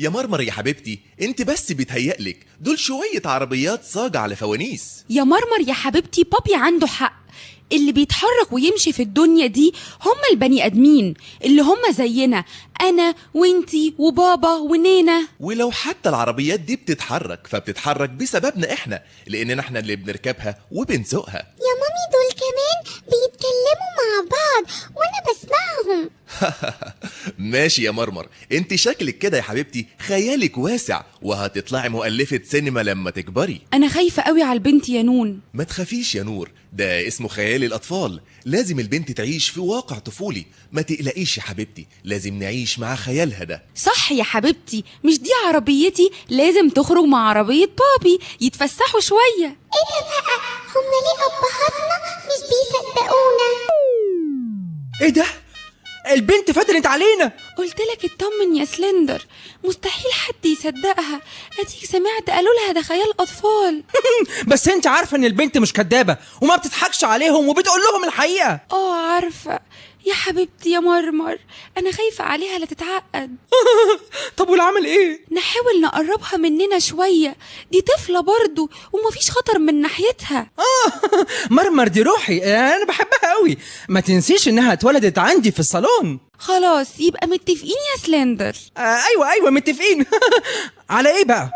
يا مرمر يا حبيبتي، انت بس بيتهيألك دول شوية عربيات صاج على فوانيس. يا مرمر يا حبيبتي، بابي عنده حق. اللي بيتحرك ويمشي في الدنيا دي هم البني ادمين اللي هم زينا، انا وانتي وبابا ونينا. ولو حتى العربيات دي بتتحرك فبتتحرك بسببنا احنا، لاننا احنا اللي بنركبها وبنسوقها. يا مامي دول كمان بيتكلموا مع بعض وانا بسمعهم. ماشي يا مرمر، انت شكلك كده يا حبيبتي خيالك واسع وهتطلعي مؤلفة سينما لما تكبري. انا خايفة قوي على البنت يا نون. ما تخافيش يا نور، ده اسمه خيال الأطفال. لازم البنت تعيش في واقع طفولي. ما تقلقيش يا حبيبتي، لازم نعيش مع خيالها ده. صح يا حبيبتي، مش دي عربيتي؟ لازم تخرج مع عربية بابي يتفسحوا شوية. ايه ده بقى؟ هما ليه ابهاتنا مش بيصدقونا؟ ايه ده؟ البنت فتنت علينا. قلت لك اطمن يا سلندر، مستحيل حد يصدقها. اديك سمعت قالوا لها ده خيال اطفال. بس انت عارفه ان البنت مش كدابه وما بتضحكش عليهم وبتقول لهم الحقيقه. عارفة يا حبيبتي يا مرمر، انا خايفة عليها لا تتعقد. طب والعمل ايه؟ نحاول نقربها مننا شوية، دي طفلة برضو ومفيش خطر من ناحيتها. مرمر دي روحي، انا بحبها قوي. ما تنسيش انها اتولدت عندي في الصالون. خلاص يبقى متفقين يا سلندر. ايوه متفقين. على ايه بقى؟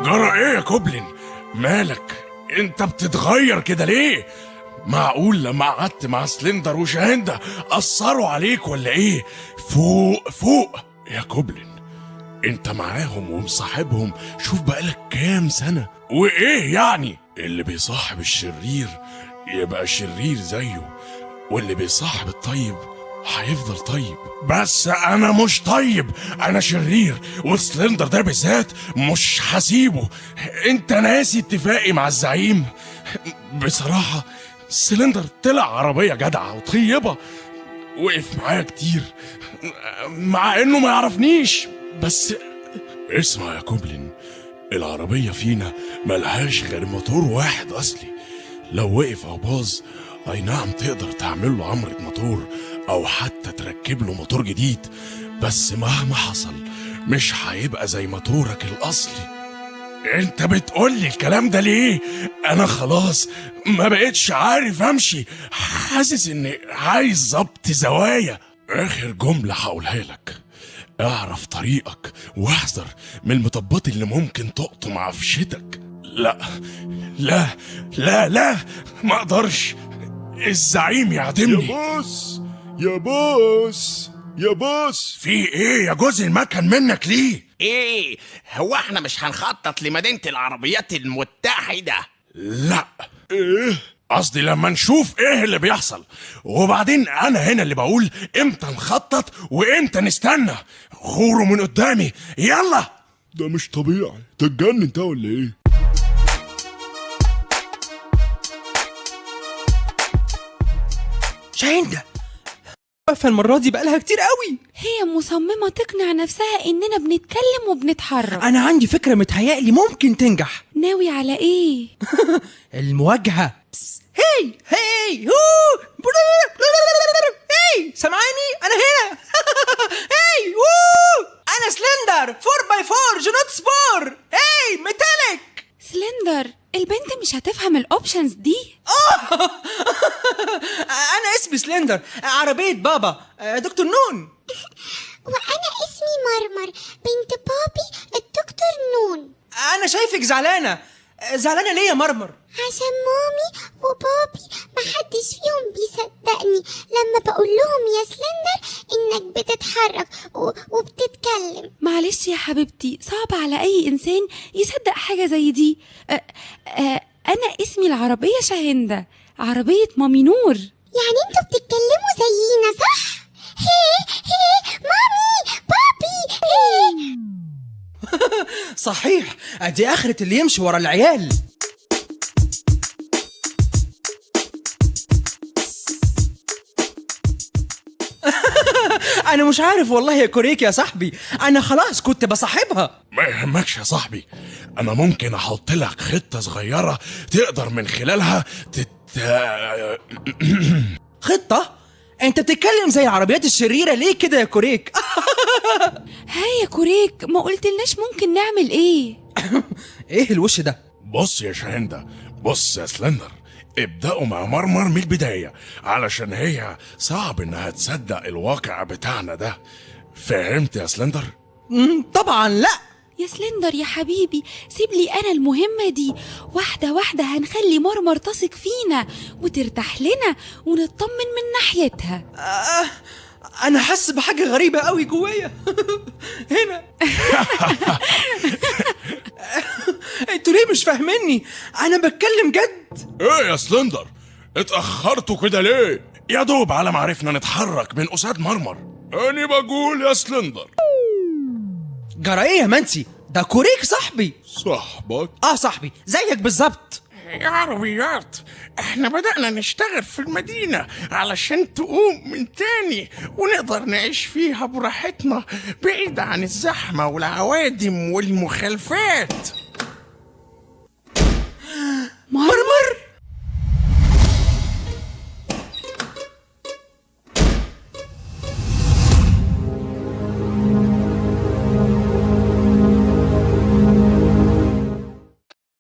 جرى ايه يا كوبلين؟ مالك انت بتتغير كده ليه؟ معقول لما قعدت مع سلندر وشاهندة أثروا عليك ولا ايه؟ فوق يا كوبلين، انت معاهم ومصاحبهم شوف بقالك كام سنة، وايه يعني؟ اللي بيصاحب الشرير يبقى شرير زيه، واللي بيصاحب الطيب هيفضل طيب. بس انا مش طيب، انا شرير، وسلندر ده بالذات مش هسيبه. انت ناسي اتفاقي مع الزعيم؟ بصراحة سلندر طلع عربية جدعة وطيبة، وقف معايا كتير مع انه ما يعرفنيش. بس اسمع يا كوبلين، العربية فينا ملهاش غير موتور واحد اصلي، لو وقف او باظ اي نعم تقدر تعمل له عمرة موتور او حتى تركب له موتور جديد، بس مهما حصل مش هيبقى زي موتورك الاصلي. انت بتقولي الكلام ده ليه؟ انا خلاص ما بقتش عارف امشي، حاسس اني عايز ضبط زوايا. اخر جملة هقولها لك، اعرف طريقك واحذر من المطبات اللي ممكن تقطم عفشتك. لا لا لا لا، ما اقدرش، الزعيم يعدمني. يا بوس في ايه يا جوز المكن منك ليه؟ ايه هو احنا مش هنخطط لمدينة العربيات المتحدة؟ لا ايه قصدي لما نشوف ايه اللي بيحصل، وبعدين انا هنا اللي بقول امتى نخطط وامتى نستنى. غوروا من قدامي يلا. ده مش طبيعي، تتجنن انت ولا ايه؟ شاهندة واقفة المرة دي بقالها كتير قوي. هي مصممة تقنع نفسها اننا بنتكلم وبنتحرك. انا عندي فكرة متهيألي ممكن تنجح. ناوي على ايه؟ المواجهة. هي هي سامعاني؟ انا هنا. هي انا سلندر 4x4 جنوت سبور. هي ميتاليك. سلندر البنت مش هتفهم الاوبشنز دي. انا اسمي سلندر، عربية بابا دكتور نون. وانا اسمي مرمر بنت بابي الدكتور نون. انا شايفك زعلانة ليه يا مرمر؟ عشان مامي وبابي محدش فيهم بيصدقني لما بقول لهم يا سلندر انك بتتحرك وبتتكلم. معلش يا حبيبتي، صعب على اي انسان يصدق حاجة زي دي. انا اسمي العربية شاهندة، عربية مامي نور. يعني انتوا بتتكلموا زينا صح؟ هي مامي بابي هي. صحيح، ادي اخرة اللي يمشي ورا العيال. انا مش عارف والله يا كوريك يا صاحبي، انا خلاص كنت بصاحبها. ما يهمكش يا صاحبي، انا ممكن احط لك خطة صغيرة تقدر من خلالها خطة؟ انت بتتكلم زي العربيات الشريرة ليه كده يا كوريك؟ هاي يا كوريك، ما قلتلناش ممكن نعمل ايه؟ ايه الوش ده؟ بص يا شاهندة، بص يا سلندر، ابدأوا مع مرمر من البداية علشان هي صعب انها تصدق الواقع بتاعنا ده. فهمت يا سلندر؟ طبعا لا. يا سلندر يا حبيبي، سيب لي انا المهمة دي. واحدة واحدة هنخلي مرمر تثق فينا وترتاح لنا ونطمن من ناحيتها. انا حاسس بحاجة غريبة قوي جوايا. هنا. انتوا ليه مش فاهميني؟ انا بتكلم جد. ايه يا سلندر، اتأخرتوا كده ليه؟ يا دوب على ما عرفنا نتحرك من قصاد مرمر. أنا بقول يا سلندر. جرى ايه يا منسي؟ ده كوريك صاحبي. صاحبك؟ صاحبي زيك بالظبط. يا عربيات، احنا بدأنا نشتغل في المدينة علشان تقوم من تاني ونقدر نعيش فيها براحتنا بعيد عن الزحمة والعوادم والمخالفات.